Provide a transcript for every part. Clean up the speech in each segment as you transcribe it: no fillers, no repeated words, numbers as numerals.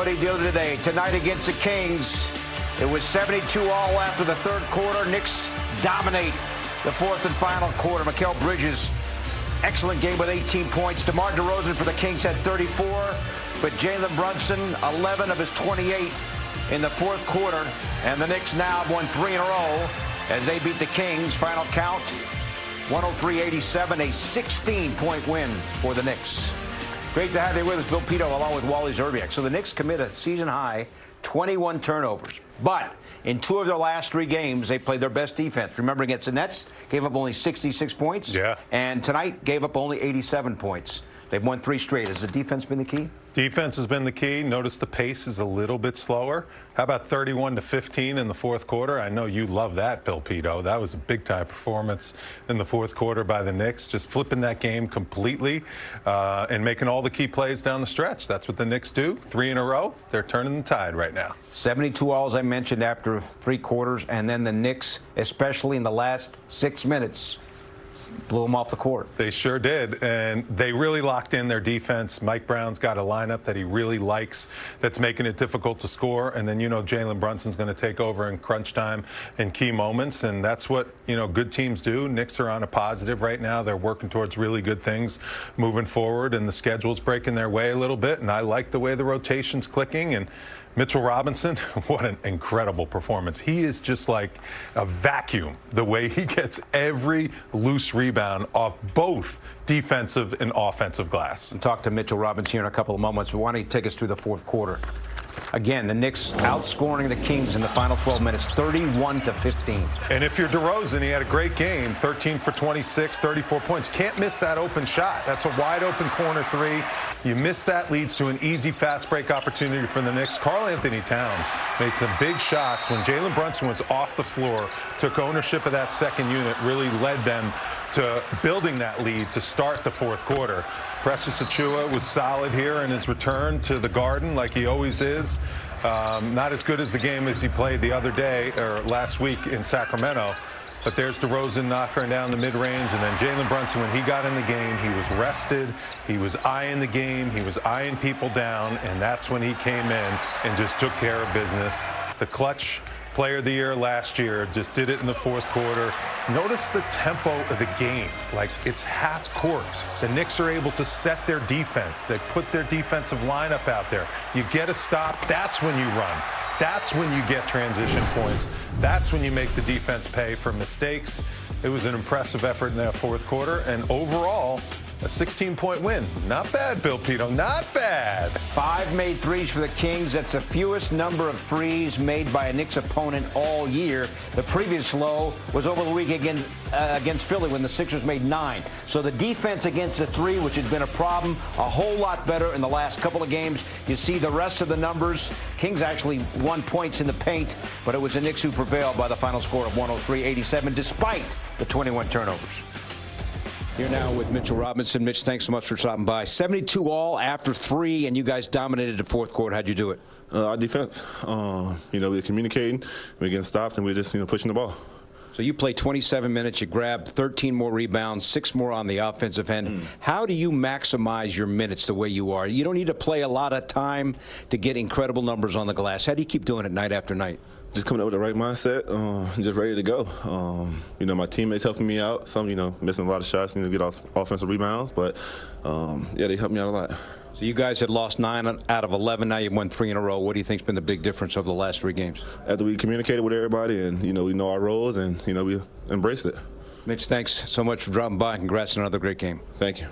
what he did today. Tonight against the Kings, it was 72 all after the third quarter. Knicks dominate the fourth and final quarter. Mikal Bridges, excellent game with 18 points. DeMar DeRozan for the Kings had 34, but Jalen Brunson, 11 of his 28 in the fourth quarter. And the Knicks now have won 3 in a row as they beat the Kings. Final count, 103-87, a 16-point win for the Knicks. Great to have you with us, Bill Pito, along with Wally Zerbiak. So the Knicks commit a season-high 21 turnovers. But in 2 of their last 3 games, they played their best defense. Remember, against the Nets, gave up only 66 points. Yeah. And tonight, gave up only 87 points. They've won 3 straight. Has the defense been the key? Defense has been the key. Notice the pace is a little bit slower. How about 31-15 in the fourth quarter? I know you love that, Bill Pito. That was a big-time performance in the fourth quarter by the Knicks, just flipping that game completely and making all the key plays down the stretch. That's what the Knicks do. 3 in a row. They're turning the tide right now. 72 all, as I mentioned, after 3 quarters. And then the Knicks, especially in the last 6 minutes, blew them off the court. They sure did, and they really locked in their defense. Mike Brown's got a lineup that he really likes that's making it difficult to score, and then Jalen Brunson's going to take over in crunch time in key moments, and that's what good teams do. Knicks are on a positive right now. They're working towards really good things moving forward, and the schedule's breaking their way a little bit, and I like the way the rotation's clicking. And Mitchell Robinson, what an incredible performance. He is just like a vacuum, the way he gets every loose rebound off both defensive and offensive glass. We'll talk to Mitchell Robinson here in a couple of moments, but why don't you take us through the fourth quarter? Again, the Knicks outscoring the Kings in the final 12 minutes, 31-15. And if you're DeRozan, he had a great game, 13 for 26, 34 points. Can't miss that open shot. That's a wide-open corner 3. You miss that, leads to an easy fast break opportunity for the Knicks. Karl-Anthony Towns made some big shots when Jalen Brunson was off the floor, took ownership of that second unit, really led them to building that lead to start the fourth quarter. Precious Achiuwa was solid here in his return to the Garden, like he always is. Not as good as the game as he played the other day or last week in Sacramento. But there's DeRozan knocking down the mid-range, and then Jalen Brunson, when he got in the game, he was rested, he was eyeing the game, he was eyeing people down, and that's when he came in and just took care of business. The clutch player of the year last year just did it in the fourth quarter. Notice the tempo of the game. Like, it's half court. The Knicks are able to set their defense. They put their defensive lineup out there. You get a stop, that's when you run. That's when you get transition points. That's when you make the defense pay for mistakes. It was an impressive effort in that fourth quarter, and overall, a 16-point win. Not bad, Bill Pito. Not bad. 5 made threes for the Kings. That's the fewest number of threes made by a Knicks opponent all year. The previous low was over the week against Philly when the Sixers made 9. So the defense against the 3, which has been a problem, a whole lot better in the last couple of games. You see the rest of the numbers. Kings actually won points in the paint, but it was the Knicks who prevailed by the final score of 103-87, despite the 21 turnovers. Here now with Mitchell Robinson. Mitch, thanks so much for stopping by. 72 all after 3, and you guys dominated the fourth quarter. How'd you do it? Our defense. We were communicating, we were getting stopped, and we were just pushing the ball. So you played 27 minutes. You grabbed 13 more rebounds, 6 more on the offensive end. How do you maximize your minutes the way you are? You don't need to play a lot of time to get incredible numbers on the glass. How do you keep doing it night after night? Just coming up with the right mindset, just ready to go. My teammates helping me out. Some, missing a lot of shots, get off offensive rebounds. But, they helped me out a lot. So you guys had lost 9 out of 11. Now you've won 3 in a row. What do you think's been the big difference over the last 3 games? After we communicated with everybody and, we know our roles and, we embraced it. Mitch, thanks so much for dropping by. Congrats on another great game. Thank you.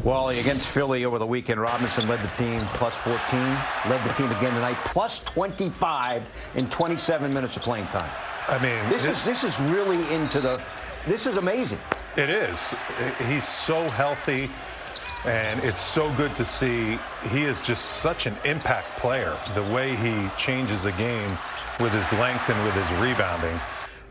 Wally, against Philly over the weekend, Robinson led the team plus 14, led the team again tonight plus 25 in 27 minutes of playing time. I mean, this is really this is amazing. It is. He's so healthy, and it's so good to see. He is just such an impact player, the way he changes a game with his length and with his rebounding.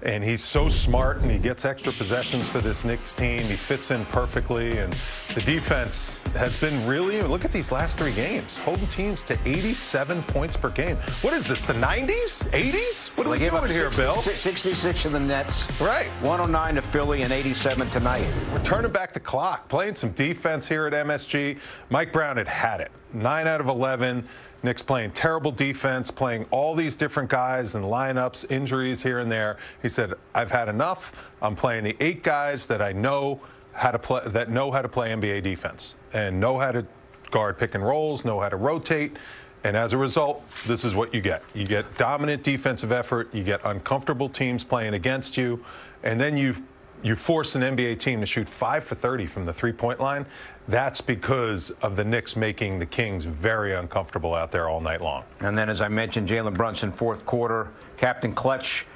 And he's so smart, and he gets extra possessions for this Knicks team. He fits in perfectly, and the defense has been really, look at these last 3 games, holding teams to 87 points per game. What is this, the 90s? 80s? What are we doing here, Bill? 66 in the Nets. Right. 109 to Philly and 87 tonight. We're turning back the clock, playing some defense here at MSG. Mike Brown had it. 9 out of 11. Knicks playing terrible defense, playing all these different guys and lineups, injuries here and there. He said, I've had enough. I'm playing the 8 guys that I know how to play, that know how to play NBA defense and know how to guard pick and rolls, know how to rotate. And as a result, this is what you get. You get dominant defensive effort. You get uncomfortable teams playing against you. And then you force an NBA team to shoot 5 for 30 from the three-point line. That's because of the Knicks making the Kings very uncomfortable out there all night long. And then, as I mentioned, Jalen Brunson, fourth quarter, Captain Clutch.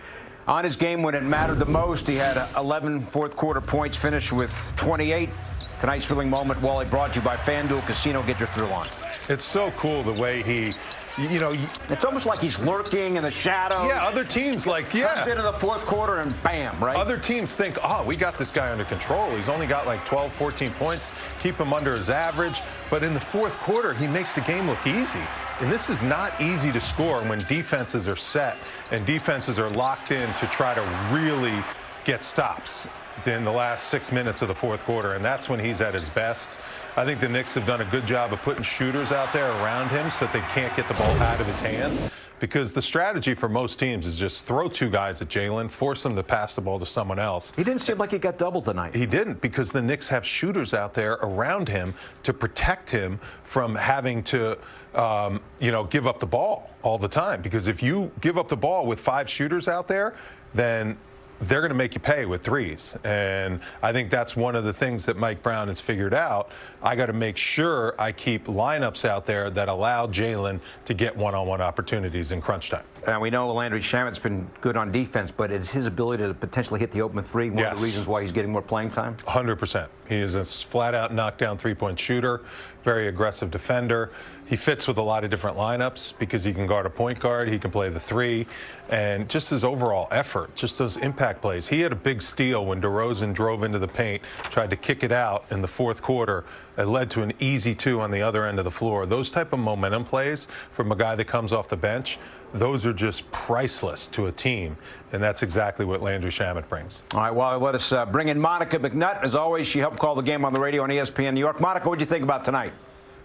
On his game when it mattered the most, he had 11 fourth-quarter points, finished with 28. Tonight's thrilling moment, Wally, brought to you by FanDuel Casino. Get your thrill on. It's so cool the way he, you know. It's almost like he's lurking in the shadows. Yeah, other teams comes into the fourth quarter and bam, right? Other teams think, oh, we got this guy under control. He's only got like 12, 14 points. Keep him under his average. But in the fourth quarter, he makes the game look easy. And this is not easy to score when defenses are set and defenses are locked in to try to really get stops in the last 6 minutes of the fourth quarter. And that's when he's at his best. I think the Knicks have done a good job of putting shooters out there around him so that they can't get the ball out of his hands, because the strategy for most teams is just throw 2 guys at Jalen, force him to pass the ball to someone else. He didn't seem like he got doubled tonight. He didn't, because the Knicks have shooters out there around him to protect him from having to give up the ball all the time. Because if you give up the ball with 5 shooters out there, then they're going to make you pay with threes. And I think that's one of the things that Mike Brown has figured out. I got to make sure I keep lineups out there that allow Jalen to get one-on-one opportunities in crunch time. And we know Landry Shamet's been good on defense, but it's his ability to potentially hit the open three one of the reasons why he's getting more playing time? 100%. He is a flat-out knockdown three-point shooter, very aggressive defender. He fits with a lot of different lineups because he can guard a point guard, he can play the 3, and just his overall effort, just those impact plays. He had a big steal when DeRozan drove into the paint, tried to kick it out in the fourth quarter. It led to an easy 2 on the other end of the floor. Those type of momentum plays from a guy that comes off the bench, those are just priceless to a team, and that's exactly what Landry Shamet brings. All right, well, let us bring in Monica McNutt. As always, she helped call the game on the radio on ESPN New York. Monica, what did you think about tonight?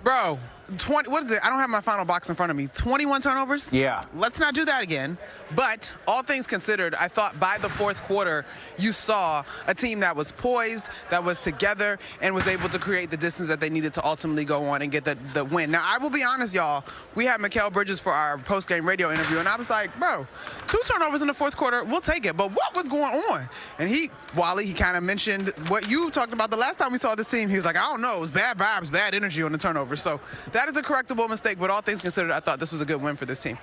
Bro, what is it? I don't have my final box in front of me. 21 turnovers? Yeah. Let's not do that again. But all things considered, I thought by the fourth quarter, you saw a team that was poised, that was together, and was able to create the distance that they needed to ultimately go on and get the win. Now, I will be honest, y'all. We had Mikal Bridges for our post-game radio interview, and I was like, bro, 2 turnovers in the fourth quarter, we'll take it. But what was going on? And Wally, he kind of mentioned what you talked about the last time we saw this team. He was like, I don't know, it was bad vibes, bad energy on the turnover. So that is a correctable mistake, but all things considered, I thought this was a good win for this team.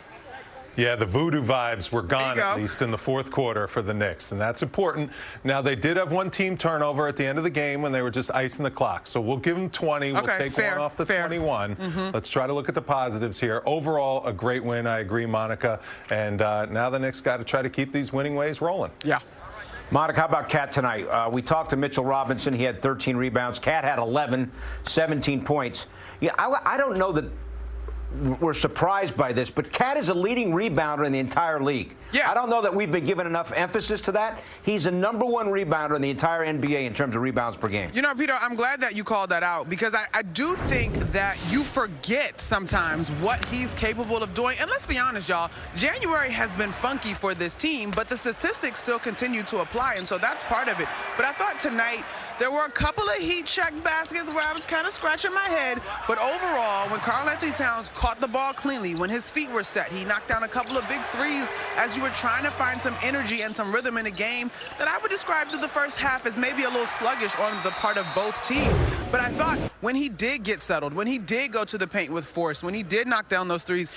Yeah, the voodoo vibes were gone at least in the fourth quarter for the Knicks, and that's important. Now, they did have 1 team turnover at the end of the game when they were just icing the clock, so we'll give them 20. We'll take one off the 21. Let's try to look at the positives here. Overall, a great win. I agree, Monica. And now the Knicks got to try to keep these winning ways rolling. Yeah. Monica, how about Cat tonight? We talked to Mitchell Robinson. He had 13 rebounds. Cat had 11, 17 points. Yeah, I don't know that we're surprised by this, but Cat is a leading rebounder in the entire league. Yeah. I don't know that we've been given enough emphasis to that. He's a #1 rebounder in the entire NBA in terms of rebounds per game. You know, Peter, I'm glad that you called that out, because I do think that you forget sometimes what he's capable of doing. And let's be honest, y'all, January has been funky for this team, but the statistics still continue to apply, and so that's part of it. But I thought tonight there were a couple of heat check baskets where I was kind of scratching my head, but overall, when Karl-Anthony Towns caught the ball cleanly, when his feet were set, he knocked down a couple of big threes as you were trying to find some energy and some rhythm in a game that I would describe through the first half as maybe a little sluggish on the part of both teams. But I thought when he did get settled, when he did go to the paint with force, when he did knock down those threes,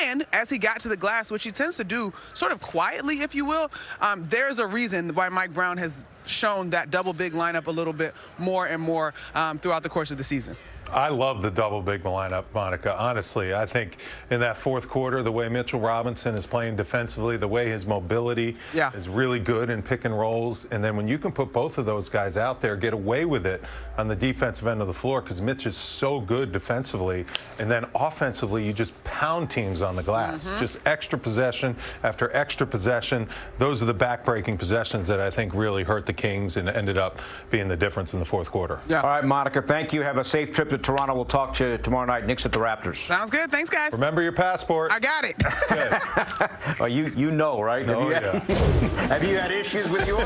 and as he got to the glass, which he tends to do sort of quietly, if you will, there's a reason why Mike Brown has shown that double big lineup a little bit more and more throughout the course of the season. I love the double big lineup, Monica. Honestly, I think in that fourth quarter, the way Mitchell Robinson is playing defensively, the way his mobility is really good in pick and rolls. And then when you can put both of those guys out there, get away with it on the defensive end of the floor, because Mitch is so good defensively. And then offensively, you just pound teams on the glass. Just extra possession after extra possession. Those are the back-breaking possessions that I think really hurt the Kings and ended up being the difference in the fourth quarter. Yeah. All right, Monica, thank you. Have a safe trip to with Toronto. We'll talk to you tomorrow night. Knicks at the Raptors. Sounds good. Thanks, guys. Remember your passport. I got it. Good. You know, right? Oh, Have you had issues with yours?